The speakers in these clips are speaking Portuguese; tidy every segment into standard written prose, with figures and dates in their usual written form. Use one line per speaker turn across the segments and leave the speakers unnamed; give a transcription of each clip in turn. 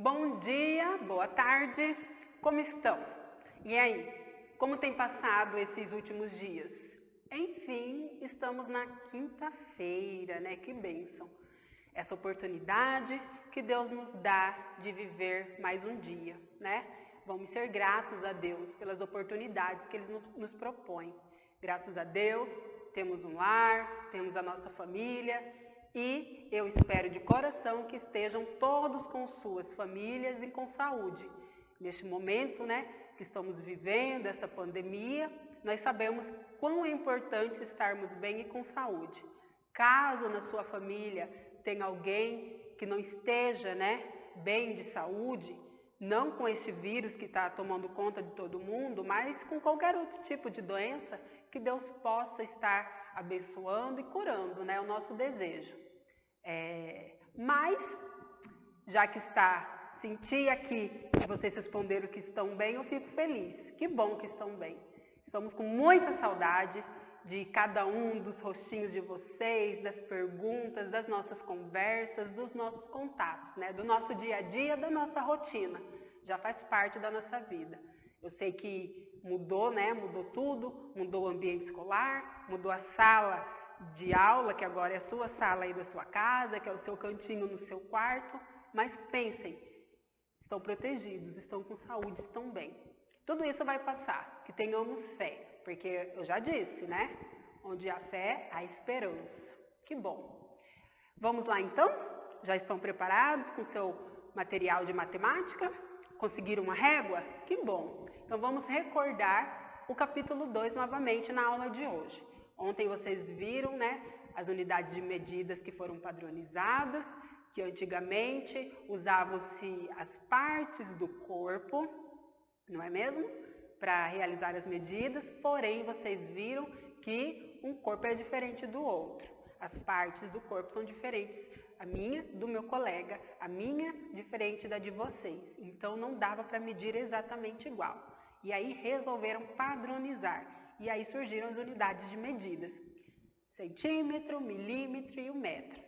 Bom dia, boa tarde, como estão? E aí, como tem passado esses últimos dias? Enfim, estamos na quinta-feira, né? Que bênção! Essa oportunidade que Deus nos dá de viver mais um dia, né? Vamos ser gratos a Deus pelas oportunidades que Ele nos propõe. Graças a Deus, temos um lar, temos a nossa família e eu espero de coração que estejam todos com suas famílias e com saúde. Neste momento, né, que estamos vivendo essa pandemia, nós sabemos quão é importante estarmos bem e com saúde. Caso na sua família tenha alguém que não esteja, né, bem de saúde, não com esse vírus que está tomando conta de todo mundo, mas com qualquer outro tipo de doença, que Deus possa estar abençoando e curando, né, o nosso desejo. Mas, já que senti aqui que vocês responderam que estão bem, eu fico feliz. Que bom que estão bem. Estamos com muita saudade de cada um dos rostinhos de vocês, das perguntas, das nossas conversas, dos nossos contatos, né? Do nosso dia a dia, da nossa rotina. Já faz parte da nossa vida. Eu sei que mudou, né? Mudou tudo, mudou o ambiente escolar, mudou a sala de aula, que agora é a sua sala aí da sua casa, que é o seu cantinho no seu quarto, mas pensem, estão protegidos, estão com saúde, estão bem. Tudo isso vai passar, que tenhamos fé, porque eu já disse, né? Onde há fé, há esperança. Que bom. Vamos lá então? Já estão preparados com seu material de matemática? Conseguiram uma régua? Que bom. Então vamos recordar o capítulo 2 novamente na aula de hoje. Ontem vocês viram, né, as unidades de medidas que foram padronizadas, que antigamente usavam-se as partes do corpo, não é mesmo? Para realizar as medidas, porém vocês viram que um corpo é diferente do outro. As partes do corpo são diferentes. A minha, do meu colega, a minha, diferente da de vocês. Então não dava para medir exatamente igual. E aí resolveram padronizar. E aí surgiram as unidades de medidas. Centímetro, milímetro e o metro.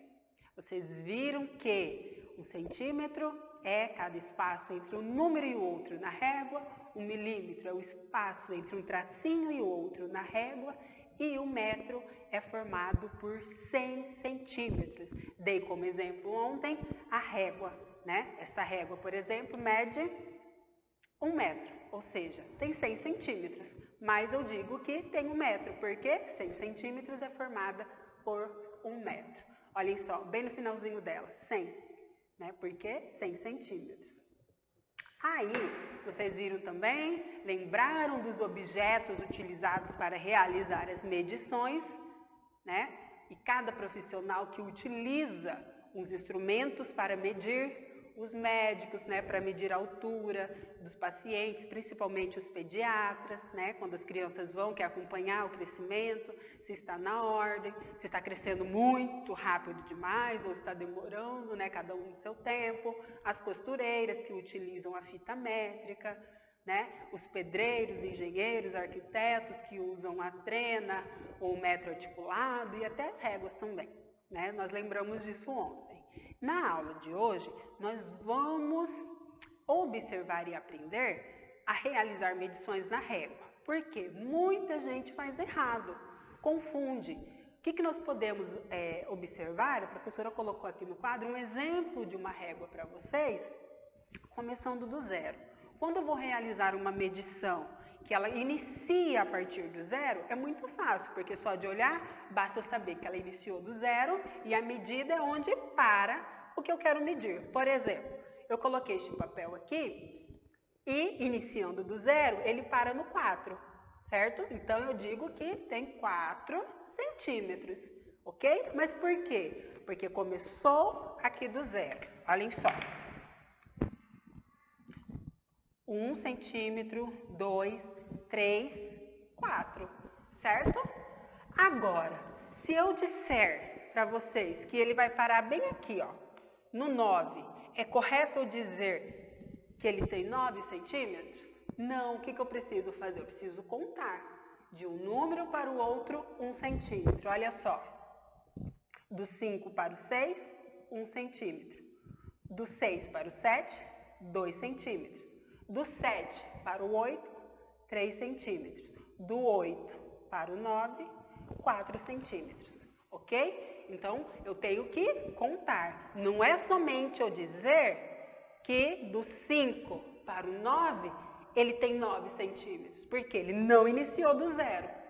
Vocês viram que um centímetro é cada espaço entre um número e o outro na régua, um milímetro é o espaço entre um tracinho e o outro na régua, e o metro é formado por 100 centímetros. Dei como exemplo ontem a régua, né? Esta régua, por exemplo, mede 1 metro, ou seja, tem 100 centímetros. Mas eu digo que tem 1 metro, porque 100 centímetros é formada por 1 metro. Olhem só, bem no finalzinho dela, 100, né? Porque 100 centímetros. Aí, vocês viram também, lembraram dos objetos utilizados para realizar as medições, né? E cada profissional que utiliza os instrumentos para medir, os médicos, né, para medir a altura dos pacientes, principalmente os pediatras, né, quando as crianças vão, quer acompanhar o crescimento, se está na ordem, se está crescendo muito rápido demais ou está demorando, né, cada um no seu tempo, as costureiras que utilizam a fita métrica, né, os pedreiros, engenheiros, arquitetos que usam a trena ou o metro articulado e até as réguas também, né, nós lembramos disso ontem. Na aula de hoje, nós vamos observar e aprender a realizar medições na régua, porque muita gente faz errado, confunde. O que nós podemos observar? A professora colocou aqui no quadro um exemplo de uma régua para vocês, começando do zero. Quando eu vou realizar uma medição que ela inicia a partir do zero, é muito fácil, porque só de olhar, basta eu saber que ela iniciou do zero e a medida é onde para o que eu quero medir. Por exemplo, eu coloquei este papel aqui e, iniciando do zero, ele para no 4, certo? Então, eu digo que tem 4 centímetros, ok? Mas por quê? Porque começou aqui do zero. Olhem só. 1 centímetro, 2, 3, 4, certo? Agora, se eu disser para vocês que ele vai parar bem aqui, ó, no 9, é correto eu dizer que ele tem 9 centímetros? Não, o que eu preciso fazer? Eu preciso contar de um número para o outro 1 centímetro. Olha só, do 5 para o 6, 1 centímetro. Do 6 para o 7, 2 centímetros. Do 7 para o 8, 3 centímetros. Do 8 para o 9, 4 centímetros. Ok? Então, eu tenho que contar. Não é somente eu dizer que do 5 para o 9, ele tem 9 centímetros. Porque ele não iniciou do 0.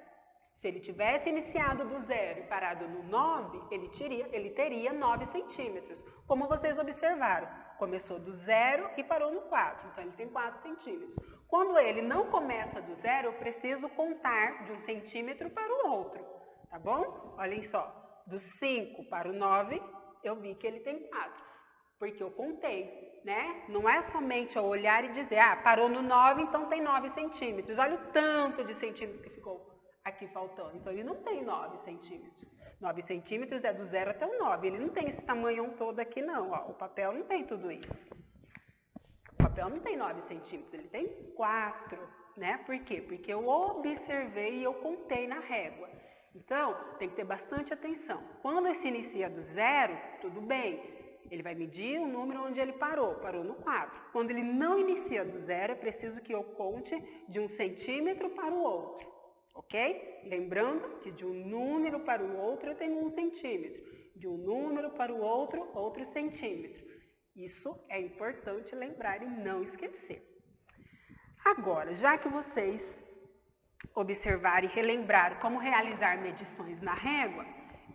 Se ele tivesse iniciado do 0 e parado no 9, ele teria 9 centímetros. Como vocês observaram, começou do 0 e parou no 4, então ele tem 4 centímetros. Quando ele não começa do 0, eu preciso contar de 1 centímetro para o outro, tá bom? Olhem só, do 5 para o 9, eu vi que ele tem 4, porque eu contei, né? Não é somente eu olhar e dizer, parou no 9, então tem 9 centímetros. Olha o tanto de centímetros que ficou aqui faltando. Então, ele não tem 9 centímetros. 9 centímetros é do 0 até o 9. Ele não tem esse tamanhão todo aqui, não. Ó, o papel não tem tudo isso. O papel não tem 9 centímetros, ele tem 4, né? Por quê? Porque eu observei e eu contei na régua. Então, tem que ter bastante atenção. Quando ele se inicia do 0, tudo bem. Ele vai medir o número onde ele parou no 4. Quando ele não inicia do 0, é preciso que eu conte de 1 centímetro para o outro. Ok? Lembrando que de um número para o outro eu tenho 1 centímetro. De um número para o outro, outro centímetro. Isso é importante lembrar e não esquecer. Agora, já que vocês observaram e relembraram como realizar medições na régua,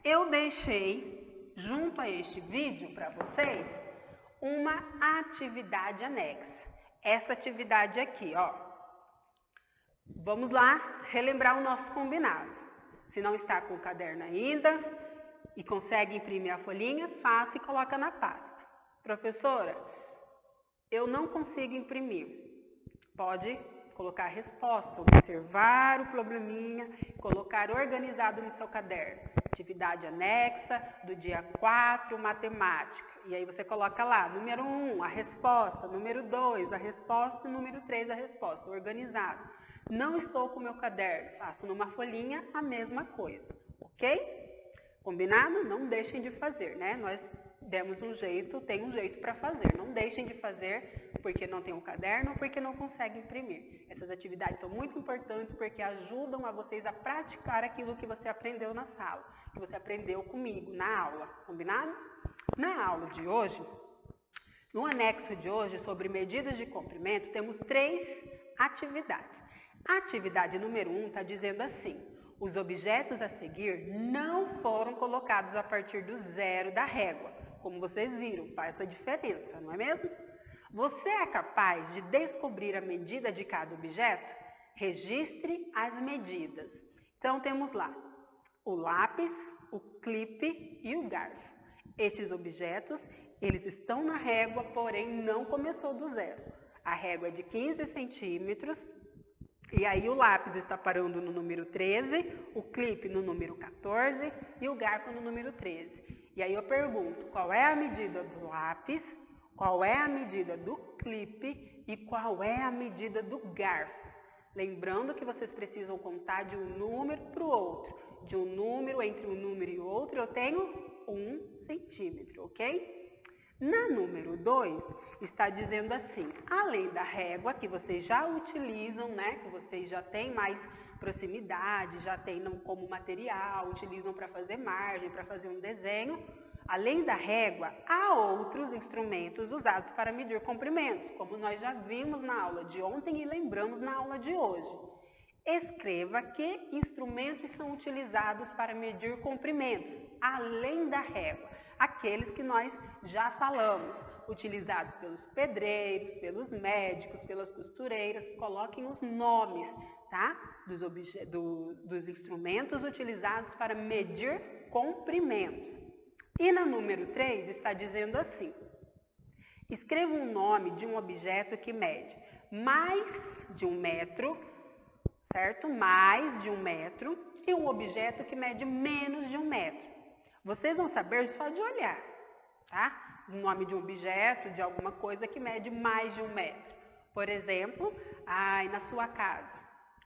eu deixei, junto a este vídeo para vocês, uma atividade anexa. Essa atividade aqui, ó. Vamos lá relembrar o nosso combinado. Se não está com o caderno ainda e consegue imprimir a folhinha, faça e coloca na pasta. Professora, eu não consigo imprimir. Pode colocar a resposta, observar o probleminha, colocar organizado no seu caderno. Atividade anexa do dia 4, matemática. E aí você coloca lá, número 1, a resposta, número 2, a resposta, número 3, a resposta, organizado. Não estou com o meu caderno, faço numa folhinha a mesma coisa, ok? Combinado? Não deixem de fazer, né? Nós demos um jeito, tem um jeito para fazer. Não deixem de fazer porque não tem um caderno ou porque não conseguem imprimir. Essas atividades são muito importantes porque ajudam a vocês a praticar aquilo que você aprendeu na sala, que você aprendeu comigo na aula, combinado? Na aula de hoje, no anexo de hoje sobre medidas de comprimento, temos 3 atividades. A atividade número 1 está dizendo assim: os objetos a seguir não foram colocados a partir do 0 da régua. Como vocês viram, faz essa diferença, não é mesmo? Você é capaz de descobrir a medida de cada objeto? Registre as medidas. Então, temos lá o lápis, o clipe e o garfo. Estes objetos, eles estão na régua, porém não começou do 0. A régua é de 15 centímetros. E aí o lápis está parando no número 13, o clipe no número 14 e o garfo no número 13. E aí eu pergunto, qual é a medida do lápis, qual é a medida do clipe e qual é a medida do garfo? Lembrando que vocês precisam contar de um número para o outro. De um número, entre um número e outro, eu tenho 1 centímetro, ok? Na número 2, está dizendo assim, além da régua, que vocês já utilizam, né, que vocês já têm mais proximidade, já têm como material, utilizam para fazer margem, para fazer um desenho, além da régua, há outros instrumentos usados para medir comprimentos, como nós já vimos na aula de ontem e lembramos na aula de hoje. Escreva que instrumentos são utilizados para medir comprimentos, além da régua. Aqueles que nós já falamos, utilizados pelos pedreiros, pelos médicos, pelas costureiras, coloquem os nomes, tá? Dos instrumentos utilizados para medir comprimentos. E na número 3 está dizendo assim, escreva um nome de um objeto que mede mais de 1 metro, certo? Mais de 1 metro, e um objeto que mede menos de 1 metro. Vocês vão saber só de olhar, tá? O nome de um objeto, de alguma coisa que mede mais de 1 metro. Por exemplo, na sua casa,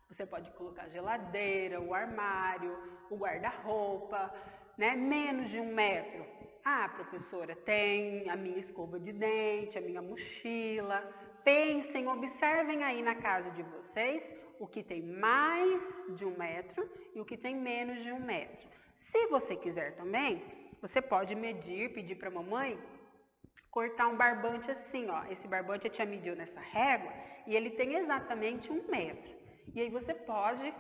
você pode colocar a geladeira, o armário, o guarda-roupa, né? Menos de 1 metro. Ah, professora, tem a minha escova de dente, a minha mochila. Pensem, observem aí na casa de vocês o que tem mais de 1 metro e o que tem menos de 1 metro. Se você quiser também, você pode medir, pedir para a mamãe cortar um barbante assim, ó. Esse barbante a tia mediu nessa régua e ele tem exatamente 1 metro. E aí você pode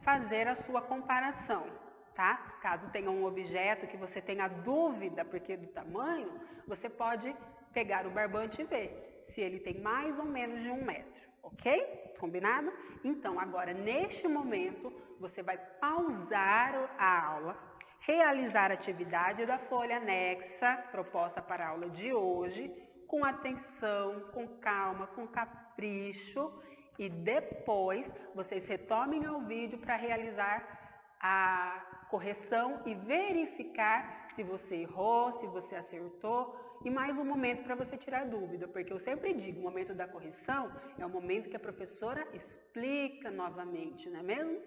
fazer a sua comparação, tá? Caso tenha um objeto que você tenha dúvida porque do tamanho, você pode pegar o barbante e ver se ele tem mais ou menos de 1 metro, ok? Combinado? Então, agora, neste momento, você vai pausar a aula, realizar a atividade da folha anexa proposta para a aula de hoje, com atenção, com calma, com capricho, e depois vocês retomem ao vídeo para realizar a correção e verificar se você errou, se você acertou, e mais um momento para você tirar dúvida, porque eu sempre digo, o momento da correção é o momento que a professora explica novamente, não é mesmo?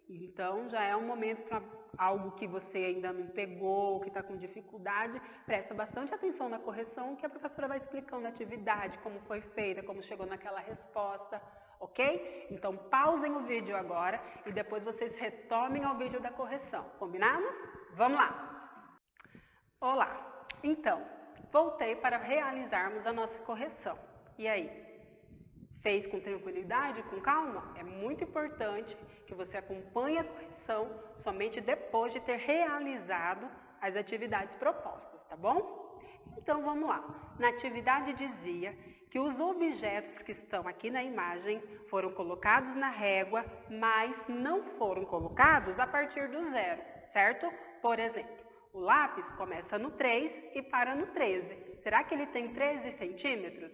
Então, já é um momento para algo que você ainda não pegou, que está com dificuldade, presta bastante atenção na correção, que a professora vai explicando a atividade, como foi feita, como chegou naquela resposta, ok? Então, pausem o vídeo agora e depois vocês retomem ao vídeo da correção, combinado? Vamos lá! Olá! Então, voltei para realizarmos a nossa correção. E aí? Fez com tranquilidade, com calma? É muito importante que você acompanhe a correção somente depois de ter realizado as atividades propostas, tá bom? Então, vamos lá. Na atividade dizia que os objetos que estão aqui na imagem foram colocados na régua, mas não foram colocados a partir do 0, certo? Por exemplo, o lápis começa no 3 e para no 13. Será que ele tem 13 centímetros?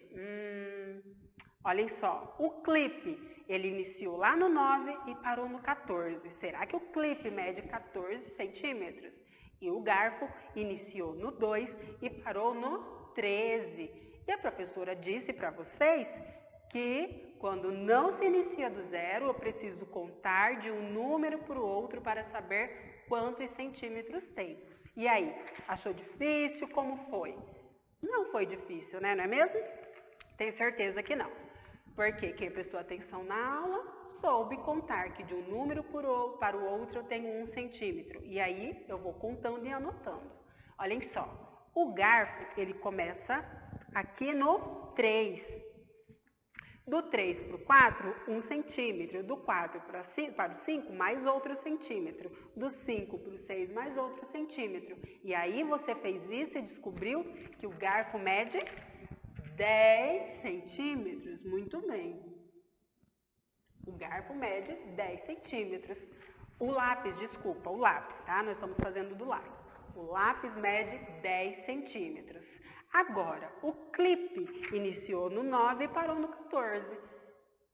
Olhem só, o clipe, ele iniciou lá no 9 e parou no 14. Será que o clipe mede 14 centímetros? E o garfo iniciou no 2 e parou no 13. E a professora disse para vocês que quando não se inicia do 0, eu preciso contar de um número para o outro para saber quantos centímetros tem. E aí, achou difícil? Como foi? Não foi difícil, né? Não é mesmo? Tenho certeza que não. Porque quem prestou atenção na aula soube contar que de um número para o outro eu tenho 1 centímetro. E aí eu vou contando e anotando. Olhem só, o garfo ele começa aqui no 3. Do 3 para o 4, 1 centímetro. Do 4 para o 5, mais outro centímetro. Do 5 para o 6, mais outro centímetro. E aí você fez isso e descobriu que o garfo mede 10 centímetros, muito bem. O garfo mede 10 centímetros. O lápis, tá? Nós estamos fazendo do lápis. O lápis mede 10 centímetros. Agora, o clipe iniciou no 9 e parou no 14.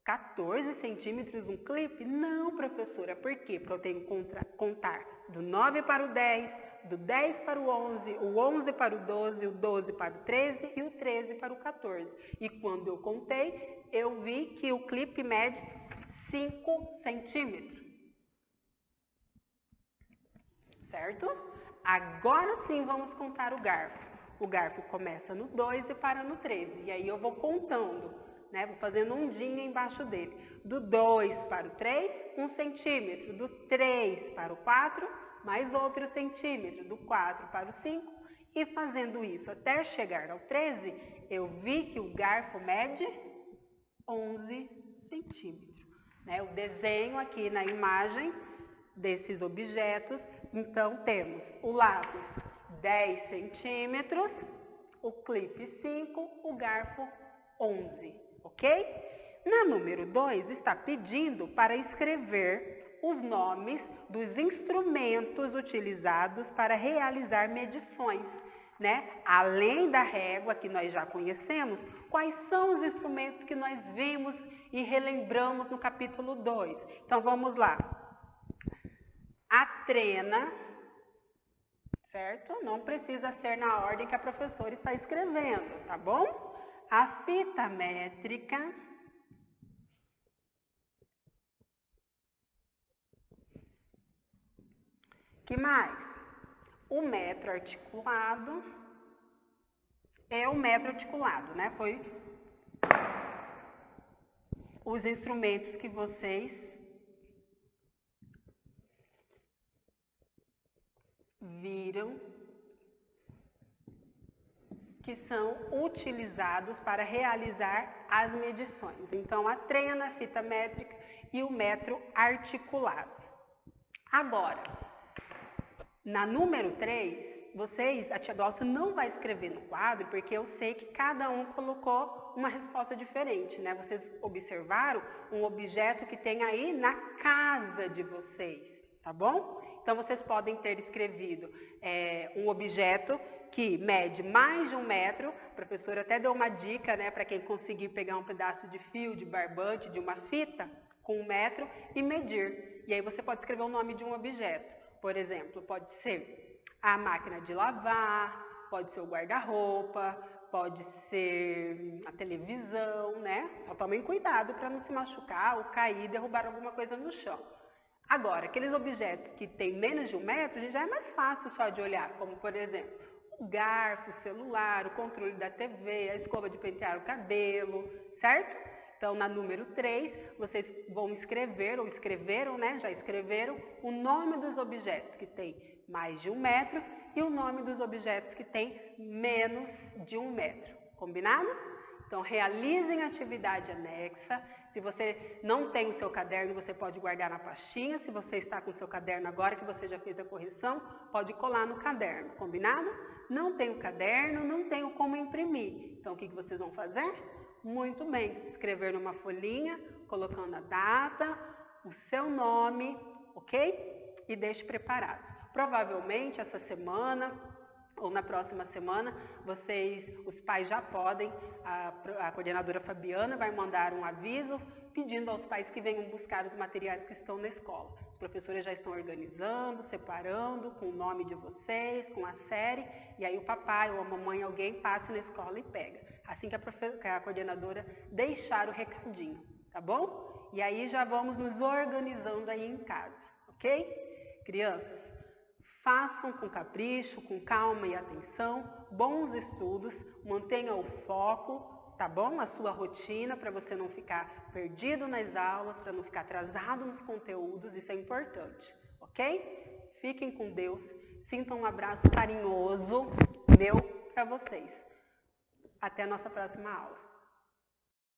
14 centímetros um clipe? Não, professora. Por quê? Porque eu tenho que contar do 9 para o 10, do 10 para o 11 para o 12, o 12 para o 13 e o 13 para o 14. E quando eu contei, eu vi que o clipe mede 5 centímetros. Certo? Agora sim vamos contar o garfo. O garfo começa no 2 e para no 13. E aí eu vou contando, né? Vou fazendo ondinha embaixo dele. Do 2 para o 3, 1 centímetro. Do 3 para o 4, mais outro centímetro. Do 4 para o 5. E fazendo isso até chegar ao 13, eu vi que o garfo mede 11 centímetros. Né? O desenho aqui na imagem desses objetos. Então, temos o lápis 10 centímetros, o clipe 5, o garfo 11, ok? Na número 2, está pedindo para escrever os nomes dos instrumentos utilizados para realizar medições, né? Além da régua, que nós já conhecemos, quais são os instrumentos que nós vimos e relembramos no capítulo 2? Então, vamos lá. A trena, certo? Não precisa ser na ordem que a professora está escrevendo, tá bom? A fita métrica. Que mais? O metro articulado. é o metro articulado, né? Foi os instrumentos que vocês viram que são utilizados para realizar as medições. Então, a trena, a fita métrica e o metro articulado. Agora, na número 3, a tia Glaucia não vai escrever no quadro, porque eu sei que cada um colocou uma resposta diferente, né? Vocês observaram um objeto que tem aí na casa de vocês, tá bom? Então, vocês podem ter escrevido um objeto que mede mais de 1 metro. A professora até deu uma dica, né, para quem conseguir pegar um pedaço de fio, de barbante, de uma fita, com 1 metro e medir. E aí você pode escrever o nome de um objeto. Por exemplo, pode ser a máquina de lavar, pode ser o guarda-roupa, pode ser a televisão, né? Só tomem cuidado para não se machucar ou cair e derrubar alguma coisa no chão. Agora, aqueles objetos que têm menos de 1 metro, já é mais fácil só de olhar, como por exemplo, o garfo, o celular, o controle da TV, a escova de pentear o cabelo, certo? Então, na número 3, vocês vão escrever, ou escreveram, né? Já escreveram o nome dos objetos que tem mais de 1 metro e o nome dos objetos que tem menos de 1 metro. Combinado? Então, realizem a atividade anexa. Se você não tem o seu caderno, você pode guardar na pastinha. Se você está com o seu caderno agora, que você já fez a correção, pode colar no caderno. Combinado? Não tenho caderno, não tenho como imprimir. Então, o que vocês vão fazer? Muito bem, escrever numa folhinha, colocando a data, o seu nome, ok? E deixe preparado. Provavelmente essa semana ou na próxima semana, os pais já podem, a coordenadora Fabiana vai mandar um aviso pedindo aos pais que venham buscar os materiais que estão na escola. Os professores já estão organizando, separando com o nome de vocês, com a série, e aí o papai ou a mamãe, alguém passe na escola e pega. Assim que a coordenadora deixar o recadinho, tá bom? E aí já vamos nos organizando aí em casa, ok? Crianças, façam com capricho, com calma e atenção, bons estudos, mantenha o foco, tá bom? A sua rotina, para você não ficar perdido nas aulas, para não ficar atrasado nos conteúdos, isso é importante, ok? Fiquem com Deus, sintam um abraço carinhoso meu para vocês. Até a nossa próxima aula.